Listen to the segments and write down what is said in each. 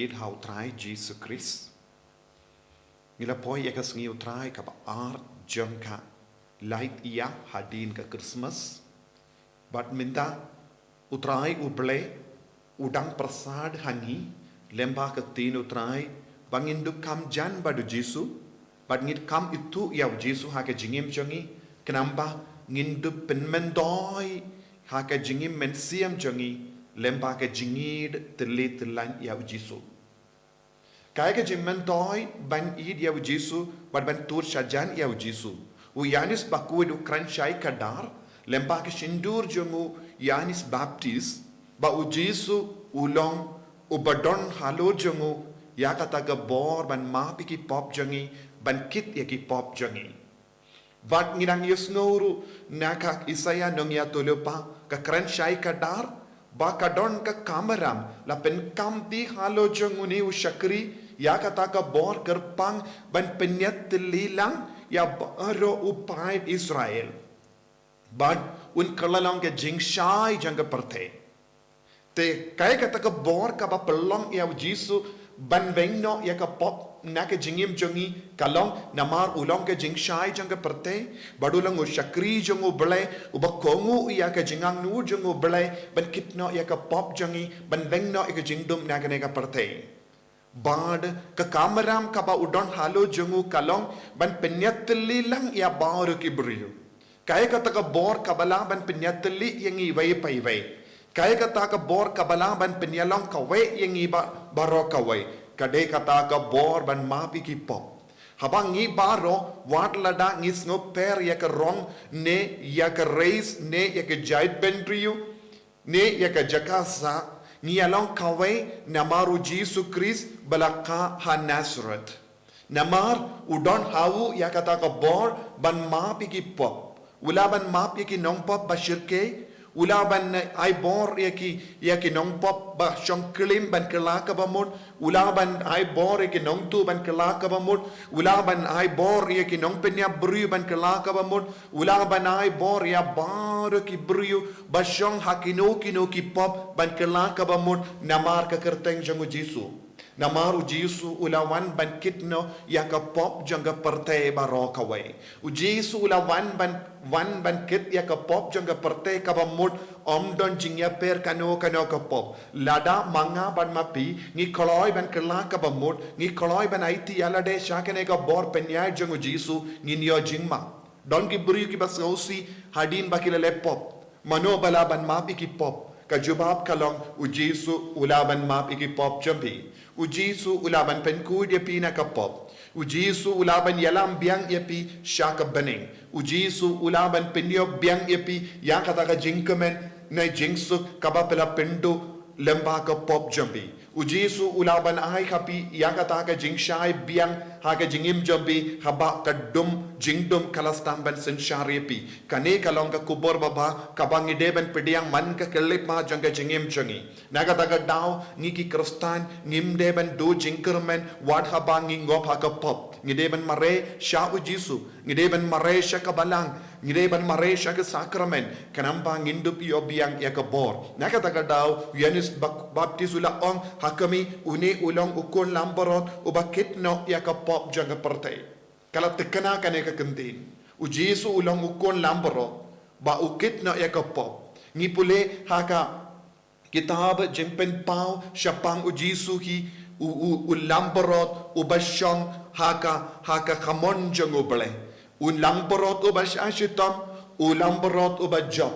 yid ha utrai Jesus Christ. Ngila poi ya kas ngi utrai ka art jangka light ia hadin ka Christmas. But minta utrai uble udang prasad hangi lemba ka tin utrai bangindu kam jan badu Jesu. But ngit kam itu ya Jesu ha ka jingim jangi kenamba ngindu penmendoi ha ka jingim mensiam jangi lemba ka jingid telit lan ya Jesu. Kaya ka jingmen toy ban id ya Jesu ban tur shajan ya Jesu. U Yanis bakuid ukran shai kadar lemba ka shindur jangu Yanis Baptist ba u Jesu ulong ubadon halo jangu ya kata ka bor ban mapi ki pop jangi ban kit ya ki pop jangi. But ngirang yusnuru naka Isaya nong ya tulupa ka kran shai kadar ba kadon ka kamaram la pen kamti halo janguni u shakri ya kata ka bor kerpang ban penyat lilang ya baro upait Israel. But un kalalong ke jing shai jang perte te kaya kata ka bor ka ba pelong ya Jesu ban vengno ya ka pop na ke jingim jongi kalong namar ulong ke jing shai jang perte badulang u shakri jong u ble u bakongu ya ka jingang nu jong u ble ban kitno ya ka pop jongi ban vengno ya ka jingdum na ka perte bad ka kamaram ka ba udon halo jongu kalong ban penyatli lang ya baru ki brio kaya kata ka bor kabala ban penyatli yang i vai pai vai kaya kata ka bor kabala ban penyalong ka we yang i baro ka we kade kata ka bor ban mapi ki pop habang ngi baro wat lada ngi sngo per ya ka rong ne ya ka race ne ya ka jait bentriu ne ya ka jakasa ngi along ka we namaru Jesus Christ balaka ha Nazareth namar udon hawu ya kata ka bor ban mapi ki pop ulaban mapi ki nong pop bashirke ulaban ai bor ya ki nong pop ba shong klim ban kala ka bamut ulaban ai bor ya ki nong tu ban kala ka bamut ulaban ai bor ya ki nong penya bru ban kala ka bamut ulaban ai bor ya bar ki bru ba shong hakino ki pop ban kala ka bamut namar ka kerteng jangu Jesu namaru Jesu ulawan ban kitno ya ka pop janga perte baroka we u Jesu ulawan ban kit ya ka pop janga perte ka bamut omdon jingya per kano ka pop lada manga ban mapi ngi koloi ban kala ka bamut ngi koloi ban aiti alade shakane ka bor penya jangu Jesu ngi nyo jingma don ki buri ki basausi hadin bakila le pop manobala ban mapi ki pop ka jubab kalong u Jesu ulaban mapi ki pop jambi u Jesu ulaban penkud ya pi na ka pop u Jesu ulaban yalam biang ya pi shaka bening u Jesu ulaban penyo biang ya pi yang kata ka jingkamen na jingsu kabapela pendo lemba ka pop jambi u Jesu ulaban ai kapi yang kata ka jingshai biang ha ka jingim jambi haba ka dum jingdum kalastam ban senshari pi kane kalong ka kubor baba kabang ideben pediang man ka kelip ma janga jingim jangi naga daga daw ngi ki kristan ngim deben do jingkermen wad haba ngi ngop ha ka pop ngi deben mare sha u Jesu ngi deben mare sha ka balang ngi deben mare sha ka sakramen kanamba ngindup yo biang ya ka bor naga daga daw Yanis baptisula ong hakami uni ulong ukon lamborot ubakit no ya ka pop janga partai kalau tekana kane ka kentin u Jesu ulong ukon lamboro ba ukit na ya ka pop ngi pule haka kitab jempen pau syapang u Jesu hi u lamborot u basyong haka kamon jango bele u lamborot u basashitam u lamborot u bajob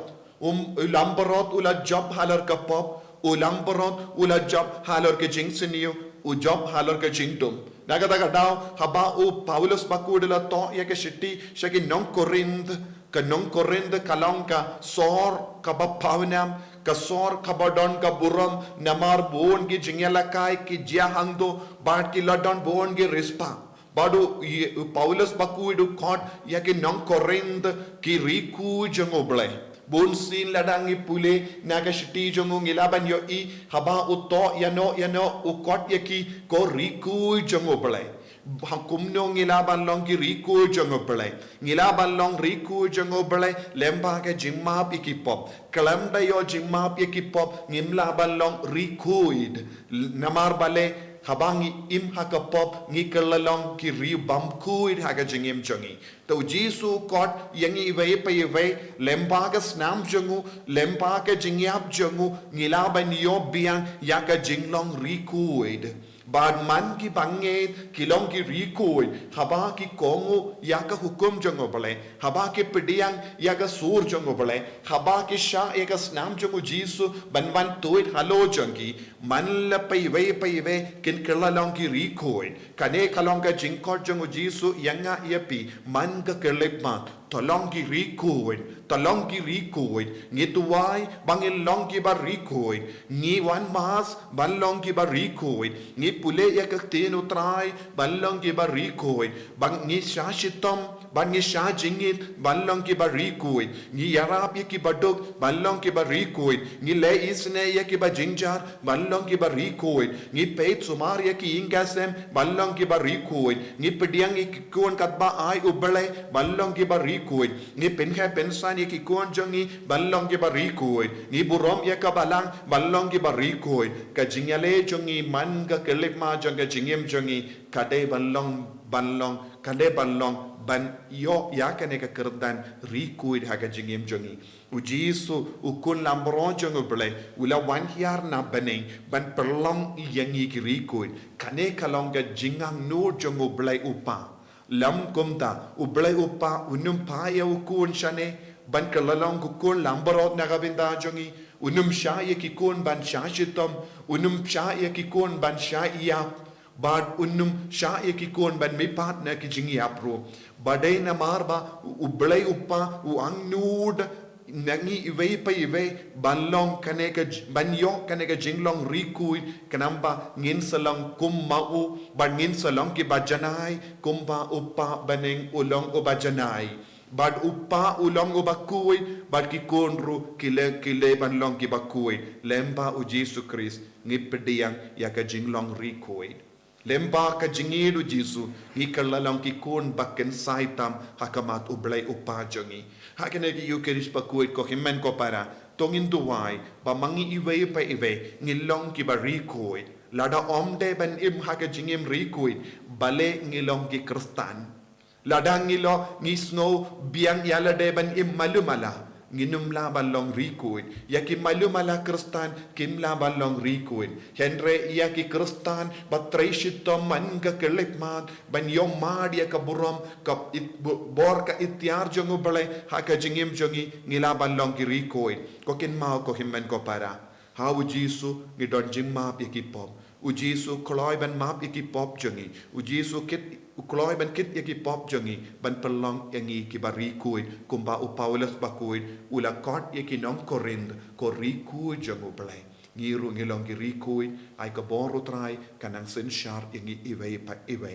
lamborot u la job halar ka pop u lamborot u la job halar ka jingsiniyo u job halar ka jingdom naga daga daw haba u Paulus bakudela to ya ke shiti shaki nong Korinth kalong ka sor ka bapawnam ka sor ka badon ka buram namar bon gi jingela kai ki jahangdo bat ki ladon bon gi rispa badu Paulus bakudu kot ya ke nong Korinth ki riku jangoble bon sin ladangi pule naga shiti jongo ngilaban yo I haba uto yano ukot yaki ko riku jongo bele hakumno ngilaban long ki riku jongo bele ngilaban long riku jongo bele lemba ke jimma piki pop kalamda yo jimma piki pop ngimlaban long rikuid namar bale habangi im hakapop ngi kelalong ki ri bam kuid haga jingim jongi to Jisu kot yangi iwe pa iwe lemba ka snam jongu lemba ka jingyap jongu ngila ban yo biang yaka jinglong ri kuid bad man ki banget kilong ki rikoi haba ki kongo yaka hukum jongo bale haba ki pediang yaka sur jongo bale haba ki sha eka snam jongo Jisu banwan toit halo jongi man la paiwe kin kelalong ki rikoi kane kalong ka jingkot jongo Jisu yanga yapi man ka kelepma tolong ki rikoi ngituwai bangin long ki bar rikoi ngi wan mas ban long ki bar rikoi ngi pule ya kaktin utrai ban long ki bar rikoi bang ngi shashitom ban ngi sha jingit ban long ki bar rikoi ngi yarap ya ki baduk ban long ki bar rikoi ngi le isne ya ki bar jinjar ban long ki bar rikoi ngi peit sumar ya ki ingasem ban long ki bar rikoi ngi pediang ki kuon katba ai ubale ban long ki bar rikoi ngi penha pensan ya ki kuon jongi ban long ki bar rikoi ngi burom ya ka balang ban long ki bar rikoi ka jingyale jongi man ka kelip ma jonga jingim jongi kade ban long kade ban long ban yo yakane ka kerdan rikuid haga jingim jongi ujisu ukun lambron jongo ble ula wan hiar na baneng ban perlong yangi ki rikuid kane kalong ga jingang no jongo ble upa lam kumta uble upa unum pa ya ukun shane ban kalalong ukun lambrot na gabinda jongi unum sha ya ki kun ban sha shitom unum sha ya ki kun ban sha iya bad unum sha ya ki kun ban mi partner ki jingi apro badai na marba ublai uppa u angnud nangi iwe pa iwe banlong kaneka banyo kaneka jinglong rikui kanamba ngin salong kummau ban ngin salong ki bajanai kumba uppa baneng ulong ubajanai bad uppa ulong ubakui bad ki konru kile banlong ki bakui lemba u Jesu Christ ngipediang yaka jinglong rikui lemba ka jingidu Jisu hikalalong ki kun bakken saitam hakamat ublay upajongi hakene ki yukeris pakuit ko himen ko para tongin duwai ba mangi iwe pa iwe ngilong ki barikoi lada omde ban im haka jingim rikoi bale ngilong ki kristan lada ngilo ngisno biang yalade ban im malumala nginum la balong rikuin yaki malumala kristan kim la balong rikuin henre yaki kristan batreshito man ka kelipmat ban yom mad ya ka burom ka bor ka ityar jongu bale haka jingim jongi ngila balong ki rikuin ko kin mau ko himmen ko para how Jisu ngidon jingma yaki pop u Jisu kloy ban map yaki pop jongi u Jisu kit ukloi ban kit yaki pop jongi ban pelong yangi ki barikui kumba u Paulus bakui ula kot yaki nong Korind ko rikui jongu blai ngiru ngilong ki rikui ai ka boru trai kanang sin shar yangi iwe pa iwe